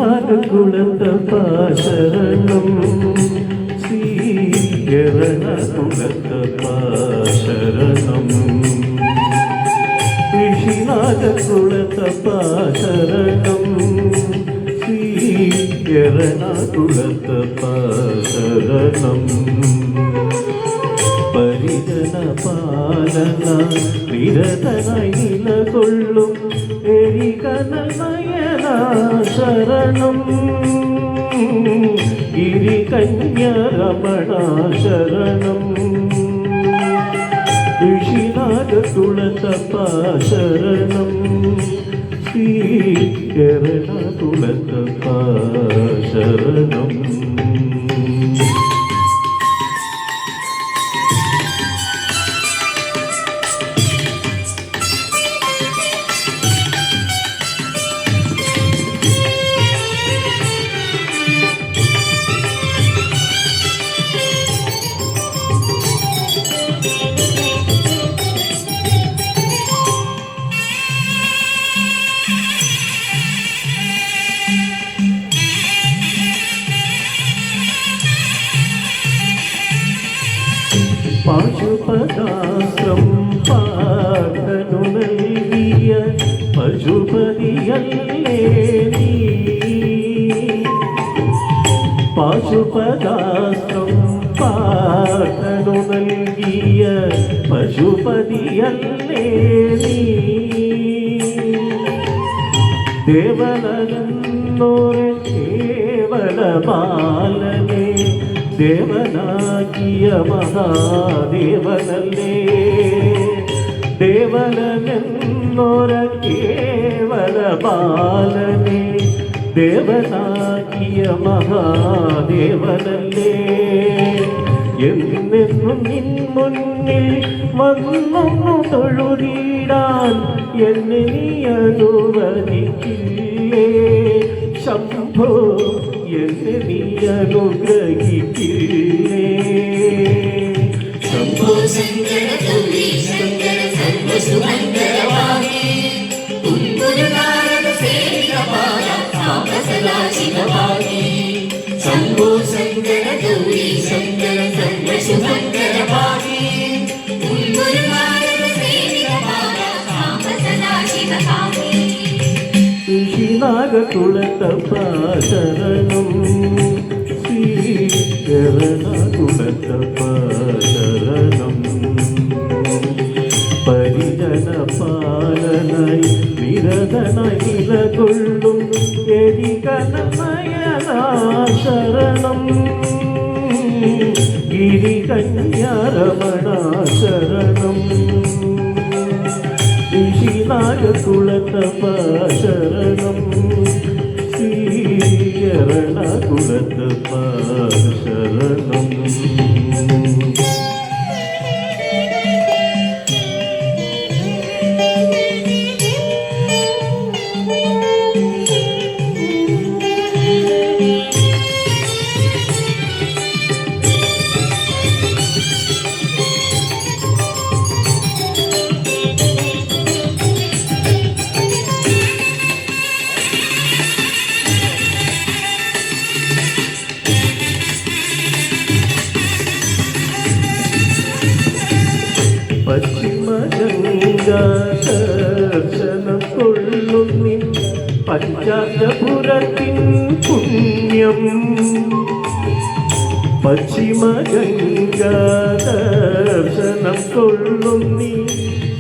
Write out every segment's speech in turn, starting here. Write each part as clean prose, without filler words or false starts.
ഋഷിനാഗകുലത്തപ്പ ശരണം ശ്രീകരണകുലത്തപ്പ ശരണം ഋഷിനാഗകുലത്തപ്പ ശരണം ശ്രീകരണകുലത്തപ്പ ശരണം പരിജന പാലന നിരതനായി നിലകൊള്ളും എരികനയന ശരണം ഗിരികന്യരമണ ശരണം ഋഷിനാഗകുലത്തപ്പ ശരണം ശ്രീകരണകുലത്തപ്പ ശരണം പാശുപദാസ്ത്രം പാർക്കനു നൽകിയ പശുപതിയല്ലേ നീ പാശുപദാസ്ത്രം പാർക്കനു നൽകിയ പശുപതിയല്ലേ നീ ദേവനൊരു കേവല ബാലനെ ദേവനാകിയ മഹാദേവനല്ലേ ദേവനെന്നൊര കേവല ബാലനെ ദേവനാകിയ മഹാദേവനല്ലേ എന്നെന്നും നിൻ മുന്നിൽ വന്നൊന്നു തൊഴുതിടാൻ എന്നെ നീ അനുവദിക്കില്ലേ ശംഭോ എന്നെ നീ അനുഗ്രഹിക്കില്ലേ ശംഭോ ശങ്കര ഗൗരി ശങ്കര സർവസുമംഗളവാണി കുന്തുരനാരദ സേവിതപാല സാംബസദാശിവവാണി ശംഭോ ശങ്കര ഗൗരി ശങ്കര സർവസുമംഗളവാണി കുന്തുരനാരദ സേവിതപാല സാംബസദാശിവവാണി ഋഷിനാഗകുലത്തപ്പ ശരണം ശ്രീകരണകുലത്തപ്പ ശരണം പരിജന പാലനായി നിരതനായി നിലകൊള്ളും എരികനയന ശരണം ഗിരികന്യരമണ ശരണം ഋഷിനാഗകുലത്തപ്പ ശരണം ശ്രീകരണകുലത്തപ്പ ശരണം പശ്ചിമഗംഗാദർശനം കൊള്ളുന്നിൻ പഞ്ചാബപുരത്തിൻ പുണ്യം പശ്ചിമഗംഗാദർശനം കൊള്ളുന്നി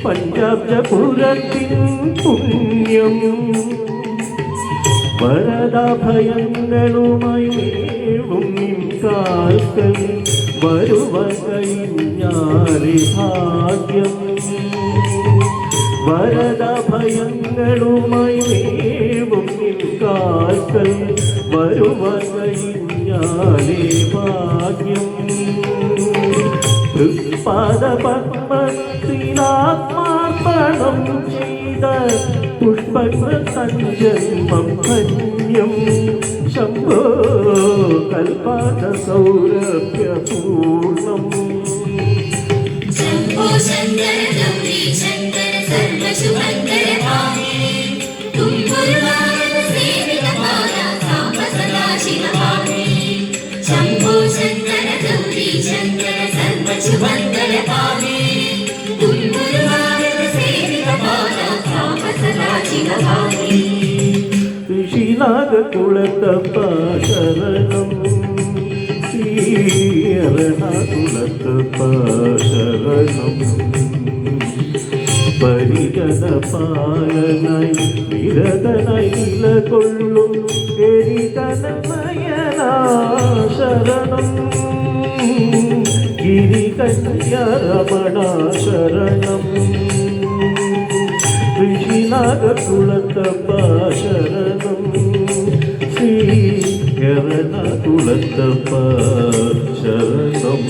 പഞ്ചാബപുരത്തിൻ പുണ്യം വരദാഭയങ്ങളുമായി മേവും നിൻ കാൽക്കൽ വരുവാൻ കഴിഞ്ഞാലേ ഭാഗ്യം വരദാഭയങ്ങളുമായി മേവും നിൻ കാൽക്കൽ വരുവകയിഞ്ഞാലേ ഭാഗ്യം തൃപ്പാദപത്മത്തിലാത്മാർപ്പണം ചെയ്ത പുഷ്പങ്ങൾ സഞ്ജന്മം ധന്യം ശംഭോ കൽപാദ സൗരഭ്യപൂർണം ശംഭോ ശങ്കര ഗൗരി ശങ്കര സർവശുഭങ്കര ഭാവേ തുംബുരുവാര സേവിത പാദ സാംബ സദാശിവ ഭാവേ ശംഭോ ശങ്കര ഗൗരി ശങ്കര സർവശുഭങ്കര ഭാവേ തുംബുരുവാര സേവിത പാദ സാംബ സദാശിവ ഭാവേ ഋഷിനാഗകുളത്തപ്പ ശരണം ശ്രീയരണകുളത്തപ്പ ശരണം പരിജന പാലനായി നിരതനായി നിലകൊള്ളും എരിതനമയന ശരണം ഗിരികന്യരമണ ശരണം ഋഷിനാഗകുളത്തപ്പ ശരണം ശ്രീയരണകുളത്തപ്പ ശരണം